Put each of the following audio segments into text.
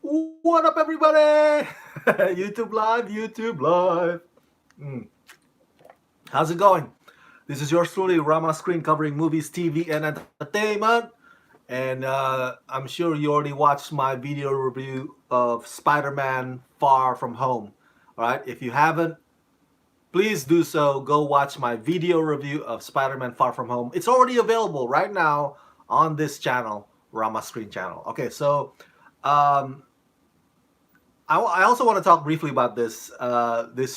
What up, everybody? YouTube Live, YouTube Live. Mm. How's it going? This is yours truly, Rama Screen, covering movies, TV, and entertainment. And I'm sure you already watched my video review of Spider-Man Far From Home. All right, if you haven't, please do so. Go watch my video review of Spider-Man Far From Home. It's already available right now on this channel, Rama Screen channel. Okay, so um, I also want to talk briefly about this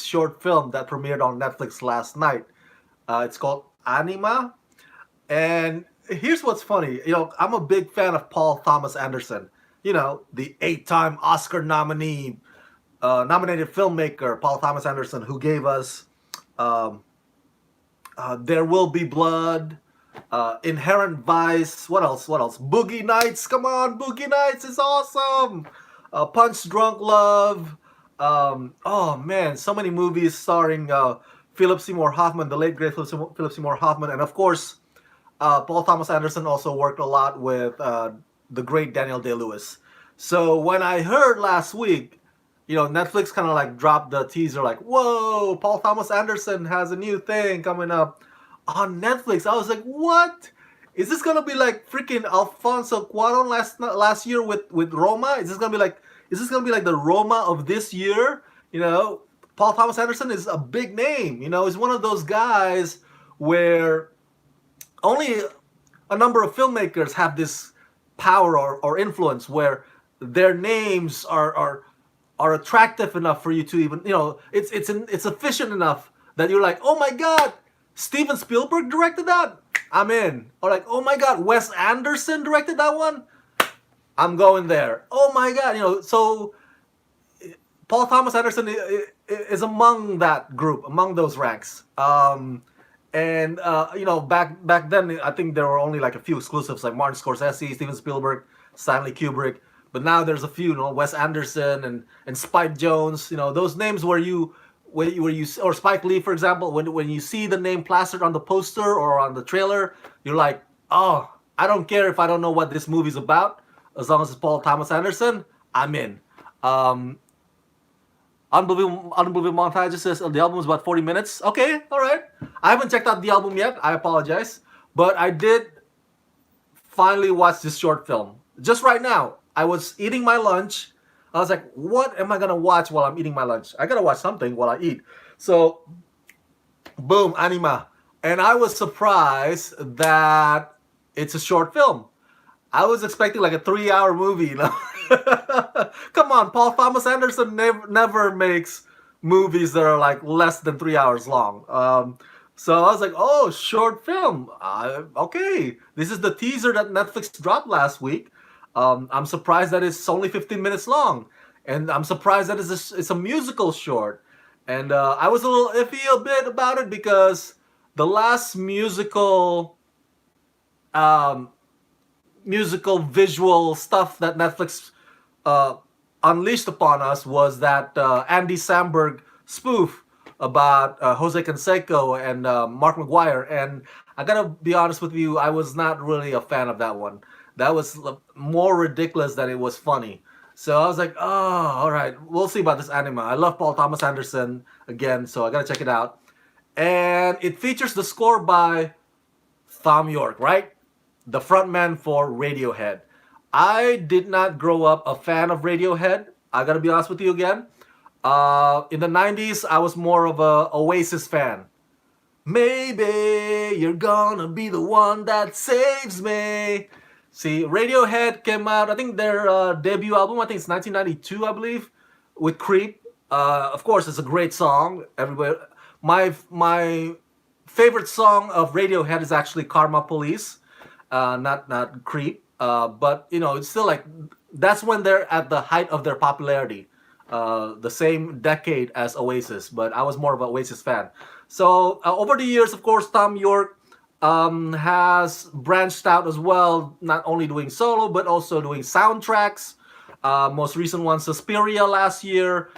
short film that premiered on Netflix last night. It's called Anima, and here's what's funny. I'm a big fan of Paul Thomas Anderson. The eight-time Oscar nominated filmmaker Paul Thomas Anderson, who gave us um, There Will Be Blood, Inherent Vice. What else? What else? Boogie Nights. Come on, Boogie Nights is awesome. Punch Drunk Love. Oh man, so many movies starring Philip Seymour Hoffman, the late great Philip Seymour Hoffman, and of course, Paul Thomas Anderson also worked a lot with the great Daniel Day-Lewis. So when I heard last week, Netflix kind of like dropped the teaser, like, "Whoa, Paul Thomas Anderson has a new thing coming up on Netflix." I was like, "What? Is this gonna be like freaking Alfonso Cuarón last year with Roma? Is this gonna be like the Roma of this year?" Paul Thomas Anderson is a big name. He's one of those guys where only a number of filmmakers have this power or influence where their names are attractive enough for you to even it's efficient enough that you're like, "Oh my god, Steven Spielberg directed that, I'm in." Or like, "Oh my god, Wes Anderson directed that one, I'm going there." Oh my god, so Paul Thomas Anderson is among that group, among those ranks. And back then, I think there were only like a few exclusives, like Martin Scorsese, Steven Spielberg, Stanley Kubrick. But now there's a few, Wes Anderson and Spike Jonze. Those names where you or Spike Lee, for example, when you see the name plastered on the poster or on the trailer, you're like, "Oh, I don't care if I don't know what this movie's about, as long as it's Paul Thomas Anderson, I'm in." Um, Unbelievable Montage says the album is about 40 minutes. Okay, all right. I haven't checked out the album yet. I apologize. But I did finally watch this short film. Just right now, I was eating my lunch. I was like, what am I going to watch while I'm eating my lunch? I got to watch something while I eat. So, boom, Anima. And I was surprised that it's a short film. I was expecting like a 3-hour movie. Come on, Paul Thomas Anderson never makes movies that are like less than 3 hours long. So I was like, "Oh, short film. Okay, this is the teaser that Netflix dropped last week. I'm surprised that it's only 15 minutes long, and I'm surprised that it's a musical short." And I was a little iffy a bit about it because the last um, musical visual stuff that Netflix uh, unleashed upon us was that Andy Samberg spoof about Jose Canseco and Mark McGuire. And I gotta be honest with you, I was not really a fan of that one. That was more ridiculous than it was funny. So I was like, "Oh, all right, we'll see about this Anima." I love Paul Thomas Anderson again, so I gotta check it out. And it features the score by Thom Yorke, right? The frontman for Radiohead. I did not grow up a fan of Radiohead. I gotta be honest with you again. In the 90s, I was more of a Oasis fan. Maybe you're gonna be the one that saves me. See, Radiohead came out, I think their debut album, I think it's 1992, I believe, with Creep. Of course, it's a great song. Everybody, my favorite song of Radiohead is actually Karma Police, not Creep. But it's still like that's when they're at the height of their popularity, the same decade as Oasis. But I was more of an Oasis fan. So over the years, of course, Thom Yorke has branched out as well, not only doing solo but also doing soundtracks. Most recent one, Suspiria, last year,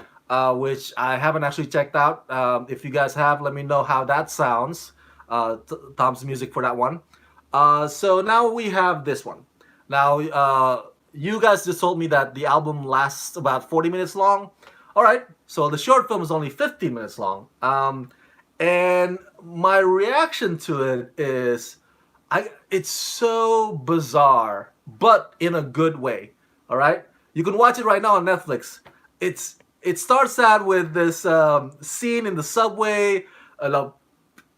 which I haven't actually checked out. If you guys have, let me know how that sounds. Tom's music for that one. So now we have this one. Now, you guys just told me that the album lasts about 40 minutes long. All right, so the short film is only 15 minutes long. And my reaction to it is, it's so bizarre, but in a good way. All right, you can watch it right now on Netflix. It starts out with this scene in the subway.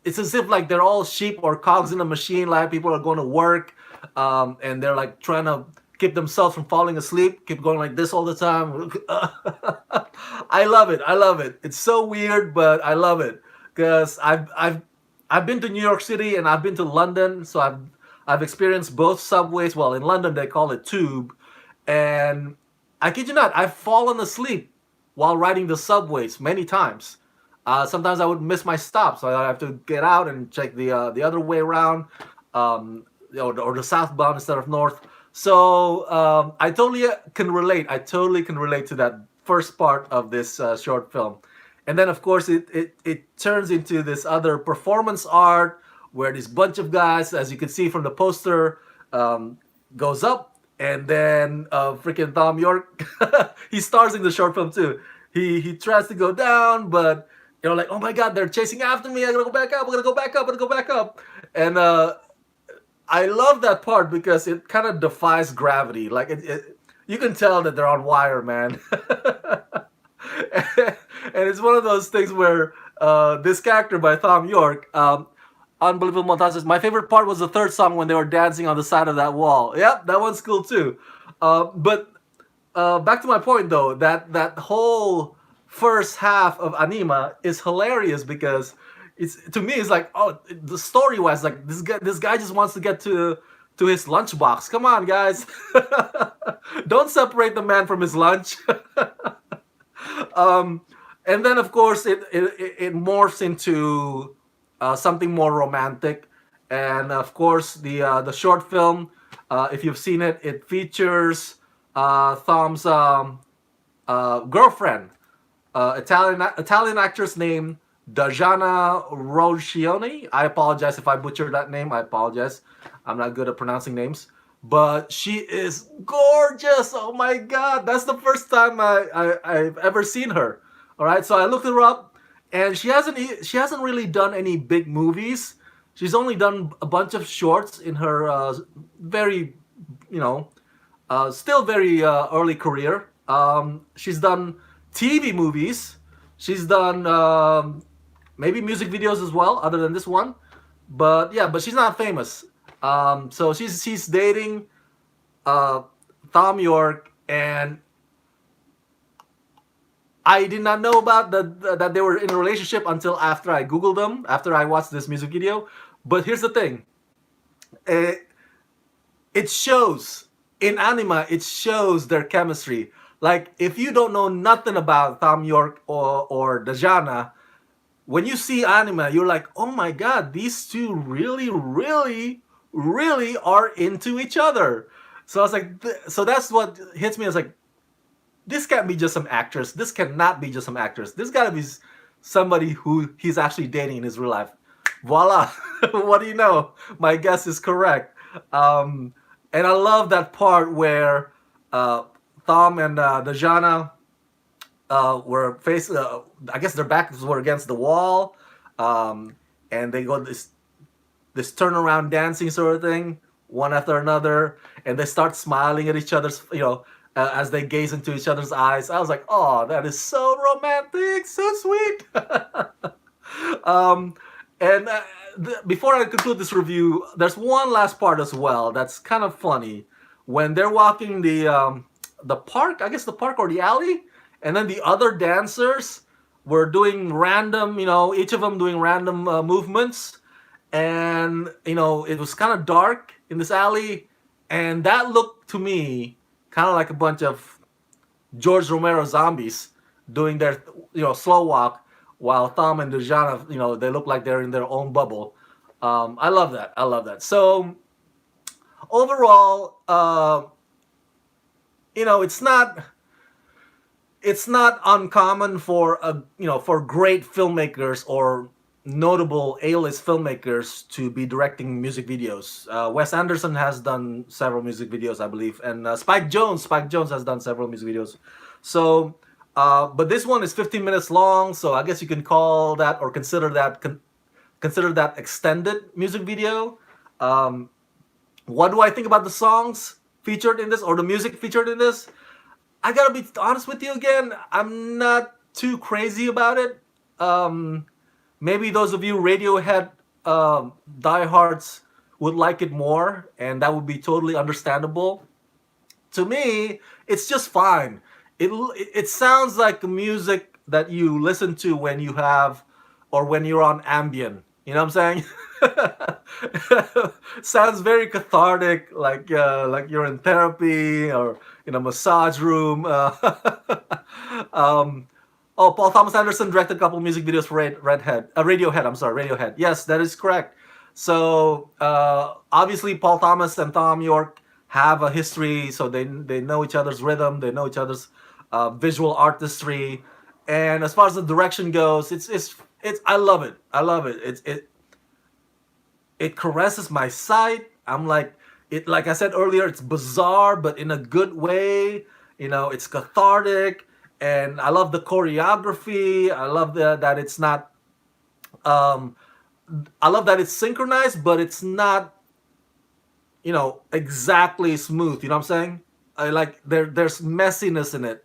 It's as if like they're all sheep or cogs in a machine. Like people are going to work, and they're like trying to keep themselves from falling asleep. Keep going like this all the time. I love it. I love it. It's so weird, but I love it because I've been to New York City and I've been to London, so I've experienced both subways. Well, in London they call it tube, and I kid you not, I've fallen asleep while riding the subways many times. Sometimes I would miss my stop, so I have to get out and check the other way around, or the southbound instead of north. So I totally can relate. I totally can relate to that first part of this short film, and then of course it turns into this other performance art where this bunch of guys, as you can see from the poster, goes up, and then freaking Thom Yorke, he stars in the short film too. He tries to go down, but like, oh my god, they're chasing after me. I gotta go back up. I gotta go back up. I gotta go back up. And I love that part because it kind of defies gravity. Like you can tell that they're on wire, man. And it's one of those things where this character by Thom Yorke, Unbelievable Montages. My favorite part was the third song when they were dancing on the side of that wall. Yep, that one's cool too. But back to my point though, that whole first half of Anima is hilarious because it's, to me, it's like, oh, the story wise, like this guy just wants to get to his lunchbox. Come on, guys, don't separate the man from his lunch. um, and then of course it morphs into something more romantic, and of course the short film, if you've seen it, it features Thom's girlfriend, Italian actress named Dajana Roscioni. I apologize if I butchered that name. I apologize. I'm not good at pronouncing names, but she is gorgeous. Oh my god, that's the first time I've ever seen her. All right, so I looked her up, and she hasn't really done any big movies. She's only done a bunch of shorts in her very, you know, still very early career. She's done TV movies. She's done maybe music videos as well, other than this one. But yeah, but she's not famous. So she's dating uh, Thom Yorke, and I did not know about that they were in a relationship until after I googled them, after I watched this music video. But here's the thing: it, it shows in Anima. It shows their chemistry. Like if you don't know nothing about Thom Yorke or Dajana, when you see Anima, you're like, oh my god, these two really, really, really are into each other. So I was like, so that's what hits me. I was like, this can't be just some actress. This cannot be just some actress. This got to be somebody who he's actually dating in his real life. Voila! What do you know? My guess is correct. And I love that part where Thom and Dajana were face. I guess their backs were against the wall, and they go this turnaround dancing sort of thing, one after another, and they start smiling at each other's, as they gaze into each other's eyes. I was like, oh, that is so romantic, so sweet. um, and before I conclude this review, there's one last part as well that's kind of funny when they're walking the park, I guess the park or the alley, and then the other dancers were doing random, each of them doing random movements, and it was kind of dark in this alley, and that looked to me kind of like a bunch of George Romero zombies doing their slow walk, while Thom and Dujana, they look like they're in their own bubble. I love that. I love that. So overall, it's not uncommon for for great filmmakers or notable A-list filmmakers to be directing music videos. Wes Anderson has done several music videos, I believe, and Spike Jones has done several music videos. So, but this one is 15 minutes long, so I guess you can call that or consider that extended music video. Um, what do I think about the songs featured in this or the music featured in this? I gotta be honest with you again. I'm not too crazy about it. Um, Maybe those of you Radiohead diehards would like it more, and that would be totally understandable. To me, it's just fine. It sounds like music that you listen to when you have or when you're on Ambien. You know what I'm saying? Sounds very cathartic, like you're in therapy or in a massage room. Um, oh, Paul Thomas Anderson directed a couple music videos for Radiohead. I'm sorry, Radiohead. Yes, that is correct. So obviously, Paul Thomas and Thom Yorke have a history, so they know each other's rhythm, they know each other's visual artistry, and as far as the direction goes, it's I love it. I love it. It caresses my sight. I'm like it. Like I said earlier, it's bizarre, but in a good way. You know, it's cathartic, and I love the choreography. I love that it's not. Um, I love that it's synchronized, but it's not exactly smooth. You know what I'm saying? I like there's messiness in it,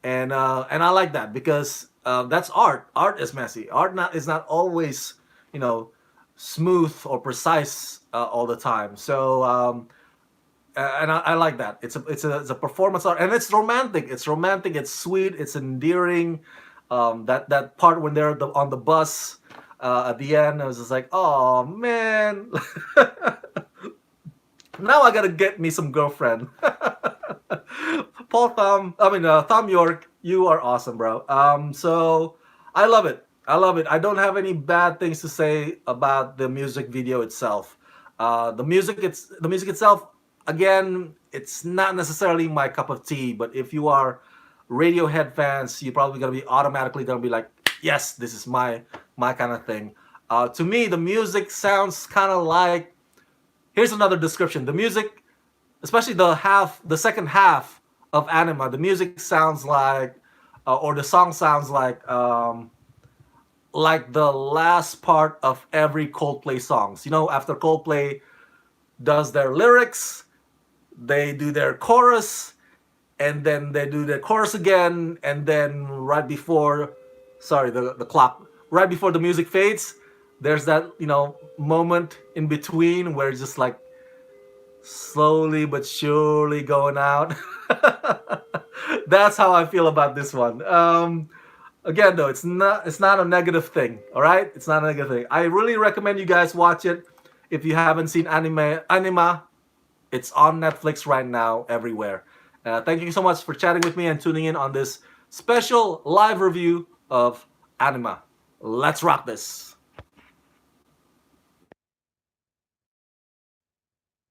and I like that because that's art. Art is messy. Art not is not always you know smooth or precise all the time. So and I like that. It's a performance art, and it's romantic. It's romantic. It's sweet. It's endearing. That part when they're on the bus at the end, I was just like, oh man. Now I gotta get me some girlfriend. Thom Yorke, you are awesome, bro. So I love it. I love it. I don't have any bad things to say about the music video itself. The music itself. Again, it's not necessarily my cup of tea. But if you are Radiohead fans, you're probably gonna be automatically gonna be like, yes, this is my kind of thing. To me, the music sounds kind of like. Here's another description. The music, especially the second half of Anima, the music sounds or the song sounds like the last part of every Coldplay songs. You know, after Coldplay does their lyrics, they do their chorus, and then they do their chorus again, and then right before, sorry, the clock, right before the music fades, there's that moment in between where it's just like slowly but surely going out. That's how I feel about this one. Again, though, it's not a negative thing. All right, it's not a negative thing. I really recommend you guys watch it. If you haven't seen Anima, it's on Netflix right now everywhere. Thank you so much for chatting with me and tuning in on this special live review of Anima. Let's rock this.